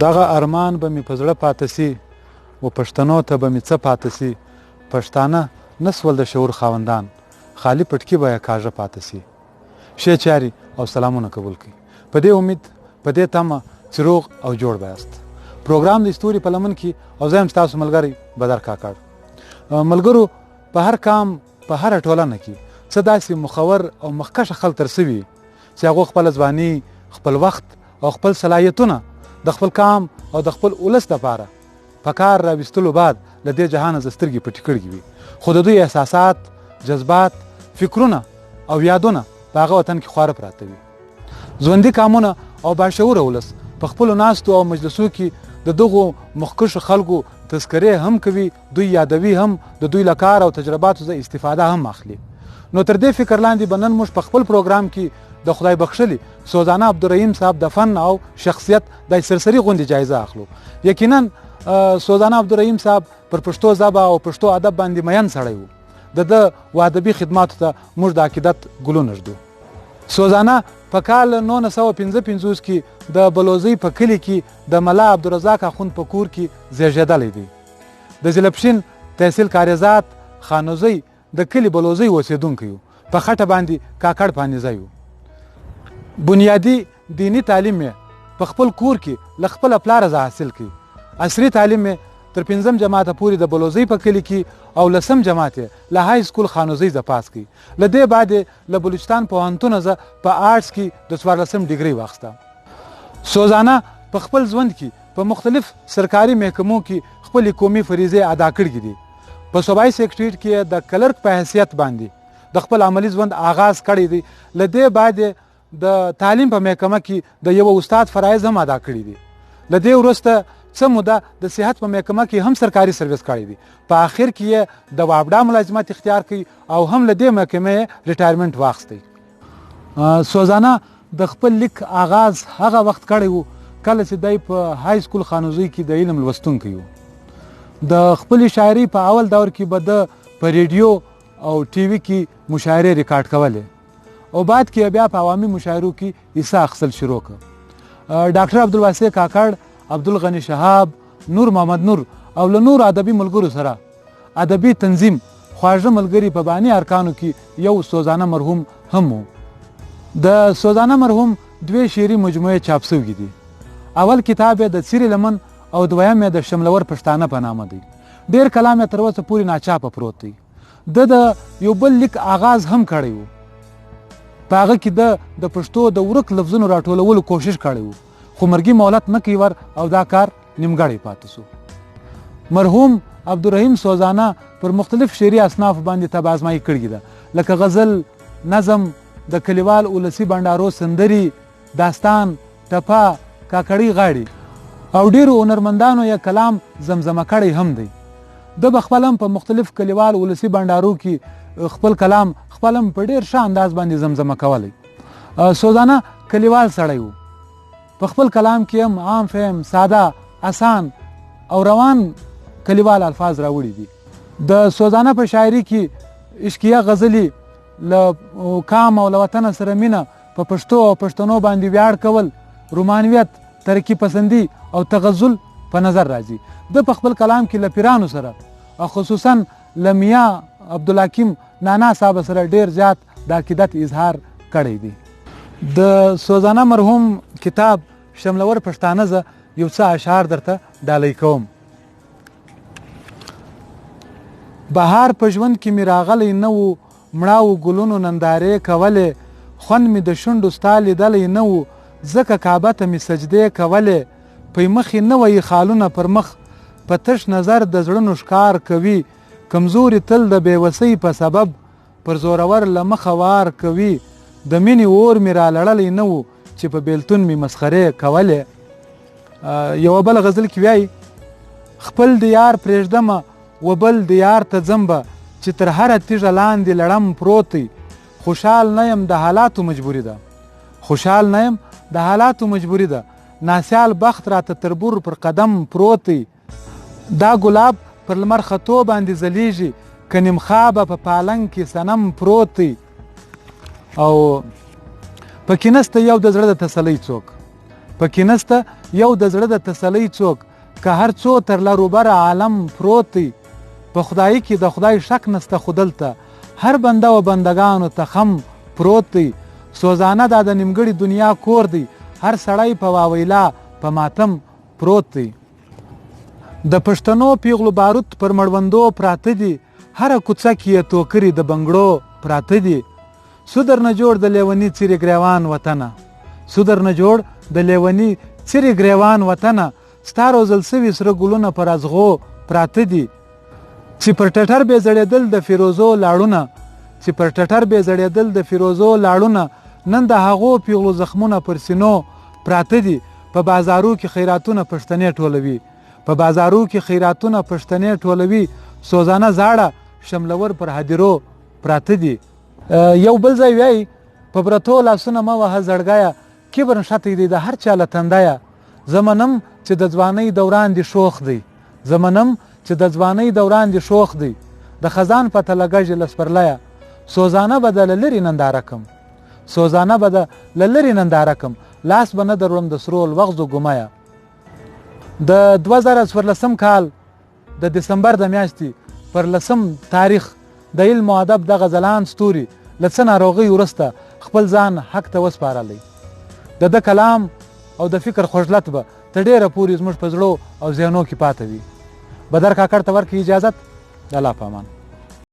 دغه ارمان به مې په زړه پاته سي و پښتنو ته به مې څه پاته سي پښتانه نسول د شعور خاوندان خالی پټکي به یې کاږه پاته سي ښې چارې او سلامونه قبول کړي په دې امید په دې تمه چې روغ او جوړ به یاست پروګرام د ستوري په لمن کې او زه یم ستاسو ملګری بدر کاکړ ملګرو په هر کام په هره ټولنه کې څه داسې مخور او مخکشه خلک تر سوي چې هغو خپله ځواني خپل وخت او خپل صلاحیتونه د خپل کام او د خپل ولس دپاره په کار راویستلو بعد له دې جهانه زه سترګې پټې کړې وي خو د دوی احساسات جذبات فکرونه او یادونه په هغه وطن کې خواره پراته وي ژوندي کامونه او باشعوره ولس په خپلو ناستو او مجلسو کې د دغو مخکشو خلکو تذکرې هم کوي دوی یادوي هم د دوی له کار او تجرباتو څخه استفاده هم اخلي نو تر دې فکر لاندې به نن موږ په خپل پروګرام کې د خدای بخښلي سوزانه عبدالرحیم صاحب د فن او شخصیت د سرسری غونډې جایزه اخلو یقینا سوزانه عبدالرحیم صاحب پر پښتو ژبه او پښتو ادب باندې مین سړی و د و ادبي خدماتو ته موږ د عقیدت ګلونه ږدو سوزانه په کال 1955 کې د بلوزۍ په کلي کې د ملا عبدالرزاق اخوند په کور کې زیږېدلی دی د زلپشین تحصیل کاریزات خانوزۍ د کلي بلوزۍ اوسېدونکی و په خټه باندې کاکړ پانیزی و بنیادي دینی تعلیم یې په خپل کور کې له خپله پلاره زه حاصل کړي عصري تعلیم یې تر 5م جماعته پورې د بلوزۍ په کلي کې او 10م جماعت یې له های سکول خانوزۍ زه پاس کړي له دې بعد یې له بلوچستان پوهنتونه زه په آرټس کې د 14م ډګري واخیسته سوزانه په خپل ژوند کې په مختلف سرکاري محکمو کې خپلې قومي فریضې ادا کړي دي په صوبایي سیکرټریټ کې د کلرک په حیثیت باندې د خپل عملي ژوند آغاز کړی دی له دې بعد د تعلیم په محکمه کې د یو استاد فرایض هم ادا کړي دي له دې وروسته څه موده د صحت په محکمه کې هم سرکاري سرویس کړی دی په آخر کې یې د وابډا ملازمت اختیار کړي او هم له دې محکمې ریټایرمنټ واخیستی سوزانه د خپل لیک آغاز هغه وخت کړی و کله چې دی په های سکول خانوزۍ کې د علم لوستونکی و د خپلې شاعري په اول دور کې به د په ریډیو او ټي وي کې مشاعرې ریکارډ کولې او بعد کې بیا په عوامي مشاعرو کې حصه اخیستل شروع کړ ډاکټر عبدالواسع کاکړ عبدالغني شهاب نور محمد نور او له نور ادبي ملګرو سره ادبي تنظیم خواږه ملګري په بانی ارکانو کې یو سوزانه مرحوم هم و د سوزانه مرحوم 2 شعري مجموعې چاپ شوي دي اول کتاب یې د څیرې لمن او دویم یې د شملور پښتانه په نامه دی ډېر کلام یې تر اوسه پورې ناچاپه پروت دی د یو بل لیک آغاز هم کړی و په هغه کې د پښتو د ورک لفظونو راټولولو کوشش کړی و خو مرګي مهلت نه کوي ور او دا کار نیمګړی پاتې سو مرحوم عبدالرحیم سوزانه پر مختلف شعري اصناف باندې تب آزمایي کړې ده لکه غزل نظم د کلیوال ولسي بنډارو سندري داستان ټپه کاکړي غاړي او ډیرو هنرمندانو یې کلام زمزمه کړی هم دی د بخپلم په مختلف کلیوال ولسي بنډارو کې خپل کلام خپلم په ډیر ښه انداز باندې زمزمه کولی سوزانه کلیوال سړی و په خپل کلام کې هم عام فهم ساده آسان او روان کلیوال الفاظ راوړي دي د سوزانه په شاعري کې عشقیه غزلې له کام او له وطن سره مینه په پښتو او پښتنو باندې ویاړ کول رومانویت ترقي پسندي او تغزل په نظر راځي د په خپل کلام کې له پیرانو سره او خصوصا له میاں عبدالحکیم نانا صاحب سره ډیر زیات د عقیدت اظهار کړی دی د سوزانه مرحوم کتاب شملور پښتانه زه یو څه اشعار درته ډالۍ کوم بهار په ژوند کې مې راغلی نه و مړاو ګلونو نندارې کولې خوند مې د شونډو ستا لیدلی نه و ځکه کعبه ته مې سجدې کولې پی مخې نه وی خالونه پر مخ په تش نظر د زړونو ښکار کوي کمزوري تل د بېوسۍ په سبب پر زورور له مخه وار کوي د مینې اور مې رالړلی نه و چې په بیلتون مې مسخرې کولې یوه بله غزل کې وایي خپل د یار پرېږدمه و بل د یار ته ځم به چې تر هره تیږه لاندې لړم پروت دی خوشحال نه یم د حالاتو مجبوري ده خوشحال نه یم د حالاتو مجبوري ده ناسیال بخت راته تربور پر قدم پروت دی دا ګلاب پر لمر خطو باندې ځلیږي که نیم خوابه په پالنګ کې صنم پروت دی او پکې نسته یو د زړه د تسلۍ څوک پکې نسته یو د زړه د تسلۍ څوک که هر څو تر لروبر عالم پروت دی په خدایي کې د خدای شک نسته خو دلته هر بنده و بندګانو ته خم پروت دی سوزانه دا د نیمګړي دنیا کور دی هر سړی په واویلا په ماتم پروت دی د پښتنو پیغلو باروت پر مړوندو پراته دي هره کوڅه کې یې توکرې د بنګړو پراته دي سودر نه جوړ د لیوني څیرې ګریوان وطنه سودر نه جوړ د لیوني څیرې ګریوان وطنه ستا روزل سوي سره ګلونه پر ازغو پراته دي چې پر ټټر بې زړېدل د فیروزو لاړونه چې پر ټټر بې زړېدل د فیروزو لاړونه نن د هغو پیغلو زخمونه پر سینو پراته دي په بازارو کې خیراتونه پښتنې ټولوي په بازارو کې خیراتونه پښتنې ټولوي سوزانه زاړه شملور پر هدیرو پراته دي یو بل ځای وایي په برتو لاسونه مه وهه زړګیه کبر نښتی دی د هر چا له تندیه زه منم چې د ځوانۍ دوران دې شوخ دی زه منم چې د ځوانۍ دوران دې شوخ دی د خزان په تله ګژې له سپرلیه سوزانه به د له لرې ننداره کم سوزانه به د له لرې ننداره کم لاس به نه دروړم د سرو الوغزو ګومیه د 2014 کال د دسمبر د میاشتې پر 10 تاریخ د علم او ادب دغه ځلان ستوري له څه ناروغۍ وروسته خپل ځان حق ته وسپارلی د ده کلام او د فکر خوږلت به تر ډېره پورې زموږ په زړو او ذهنو کې پاته وي بدر کاکړ ته ورکړي اجازت د الله په امان